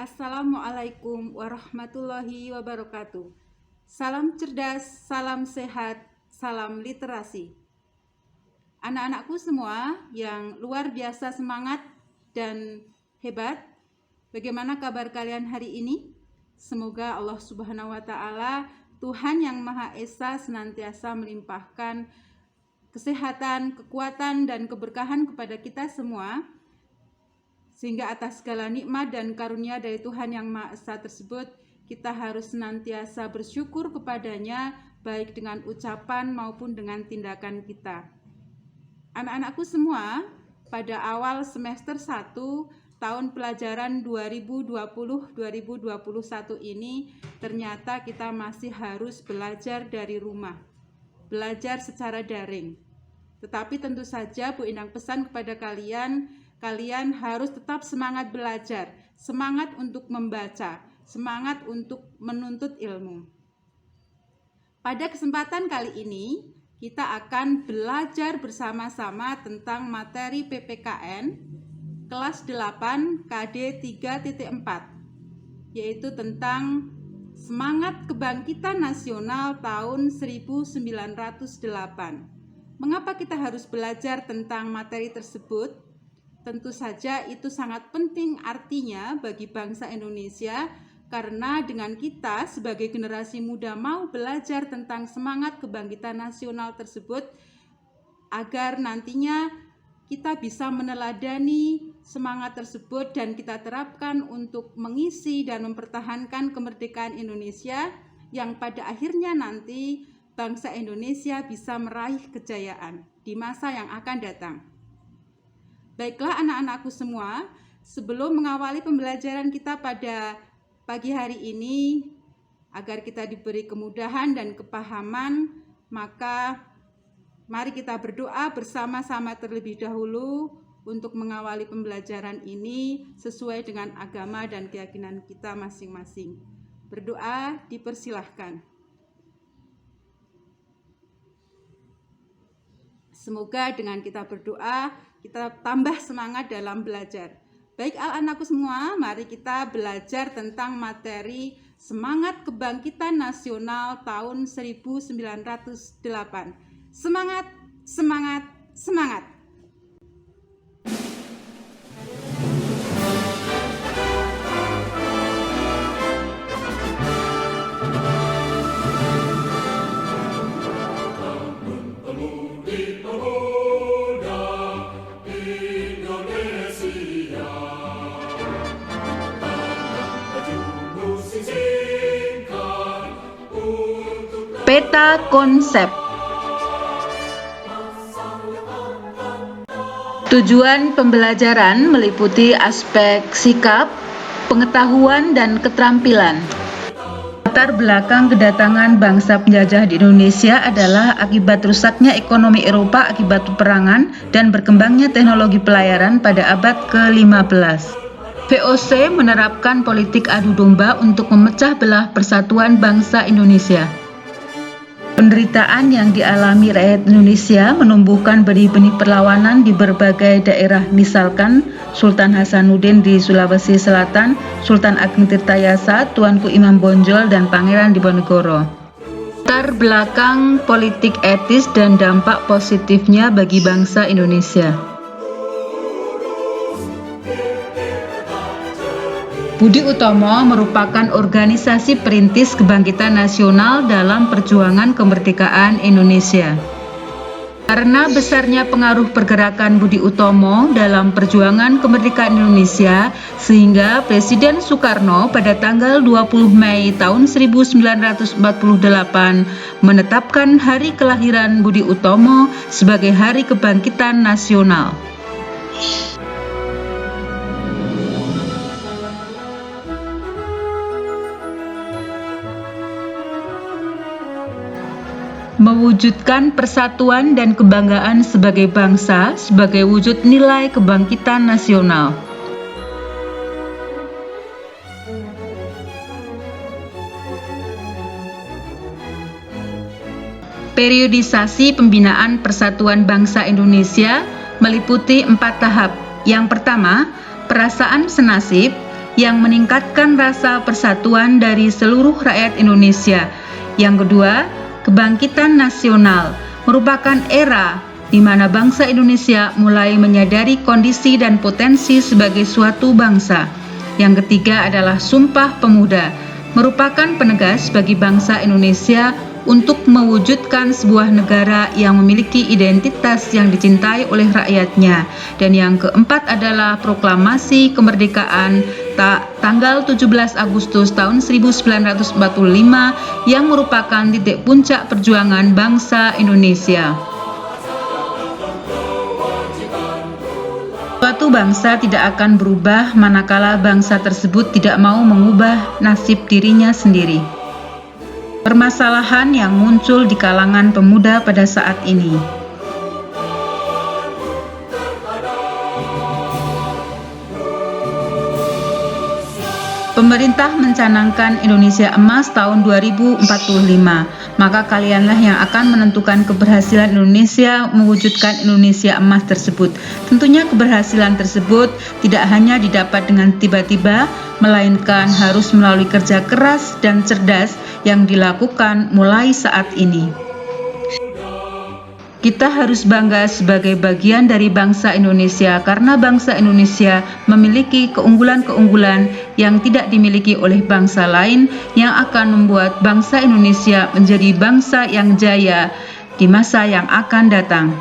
Assalamualaikum warahmatullahi wabarakatuh. Salam cerdas, salam sehat, salam literasi. Anak-anakku semua yang luar biasa semangat dan hebat, bagaimana kabar kalian hari ini? Semoga Allah Subhanahu wa Ta'ala, Tuhan yang Maha Esa, senantiasa melimpahkan kesehatan, kekuatan, dan keberkahan kepada kita semua, sehingga atas segala nikmat dan karunia dari Tuhan yang Maha Esa tersebut, kita harus senantiasa bersyukur kepadanya, baik dengan ucapan maupun dengan tindakan kita. Anak-anakku semua, pada awal semester 1 tahun pelajaran 2020-2021 ini, ternyata kita masih harus belajar dari rumah, belajar secara daring. Tetapi tentu saja Bu Indang pesan kepada kalian harus tetap semangat belajar, semangat untuk membaca, semangat untuk menuntut ilmu. Pada kesempatan kali ini, kita akan belajar bersama-sama tentang materi PPKN kelas 8 KD 3.4, yaitu tentang semangat kebangkitan nasional tahun 1908. Mengapa kita harus belajar tentang materi tersebut? Tentu saja itu sangat penting artinya bagi bangsa Indonesia, karena dengan kita sebagai generasi muda mau belajar tentang semangat kebangkitan nasional tersebut, agar nantinya kita bisa meneladani semangat tersebut dan kita terapkan untuk mengisi dan mempertahankan kemerdekaan Indonesia, yang pada akhirnya nanti bangsa Indonesia bisa meraih kejayaan di masa yang akan datang. Baiklah anak-anakku semua, sebelum mengawali pembelajaran kita pada pagi hari ini, agar kita diberi kemudahan dan kepahaman, maka mari kita berdoa bersama-sama terlebih dahulu untuk mengawali pembelajaran ini sesuai dengan agama dan keyakinan kita masing-masing. Berdoa dipersilahkan. Semoga dengan kita berdoa, kita tambah semangat dalam belajar. Baik anak-anakku semua, mari kita belajar tentang materi semangat kebangkitan nasional tahun 1908. Semangat, semangat, semangat! Peta konsep. Tujuan pembelajaran meliputi aspek sikap, pengetahuan, dan keterampilan. Latar belakang kedatangan bangsa penjajah di Indonesia adalah akibat rusaknya ekonomi Eropa akibat peperangan dan berkembangnya teknologi pelayaran pada abad ke-15. VOC menerapkan politik adu domba untuk memecah belah persatuan bangsa Indonesia. Penderitaan yang dialami rakyat Indonesia menumbuhkan benih-benih perlawanan di berbagai daerah, misalkan Sultan Hasanuddin di Sulawesi Selatan, Sultan Ageng Tirtayasa, Tuanku Imam Bonjol, dan Pangeran Diponegoro. Latar belakang politik etis dan dampak positifnya bagi bangsa Indonesia. Budi Utomo merupakan organisasi perintis kebangkitan nasional dalam perjuangan kemerdekaan Indonesia. Karena besarnya pengaruh pergerakan Budi Utomo dalam perjuangan kemerdekaan Indonesia, sehingga Presiden Soekarno pada tanggal 20 Mei tahun 1948 menetapkan hari kelahiran Budi Utomo sebagai Hari Kebangkitan Nasional. Mewujudkan persatuan dan kebanggaan sebagai bangsa sebagai wujud nilai kebangkitan nasional. Periodisasi pembinaan Persatuan Bangsa Indonesia meliputi 4 tahap. Yang pertama, perasaan senasib. yang meningkatkan rasa persatuan dari seluruh rakyat Indonesia. Yang kedua, kebangkitan nasional merupakan era di mana bangsa Indonesia mulai menyadari kondisi dan potensi sebagai suatu bangsa. Yang ketiga adalah Sumpah Pemuda, merupakan penegas bagi bangsa Indonesia untuk mewujudkan sebuah negara yang memiliki identitas yang dicintai oleh rakyatnya. Dan yang keempat adalah Proklamasi Kemerdekaan tanggal 17 Agustus tahun 1945 yang merupakan titik puncak perjuangan bangsa Indonesia. Suatu bangsa tidak akan berubah manakala bangsa tersebut tidak mau mengubah nasib dirinya sendiri. Permasalahan yang muncul di kalangan pemuda pada saat ini. Pemerintah mencanangkan Indonesia Emas tahun 2045, maka kalianlah yang akan menentukan keberhasilan Indonesia mewujudkan Indonesia Emas tersebut. Tentunya keberhasilan tersebut tidak hanya didapat dengan tiba-tiba, melainkan harus melalui kerja keras dan cerdas yang dilakukan mulai saat ini. Kita harus bangga sebagai bagian dari bangsa Indonesia karena bangsa Indonesia memiliki keunggulan-keunggulan yang tidak dimiliki oleh bangsa lain yang akan membuat bangsa Indonesia menjadi bangsa yang jaya di masa yang akan datang.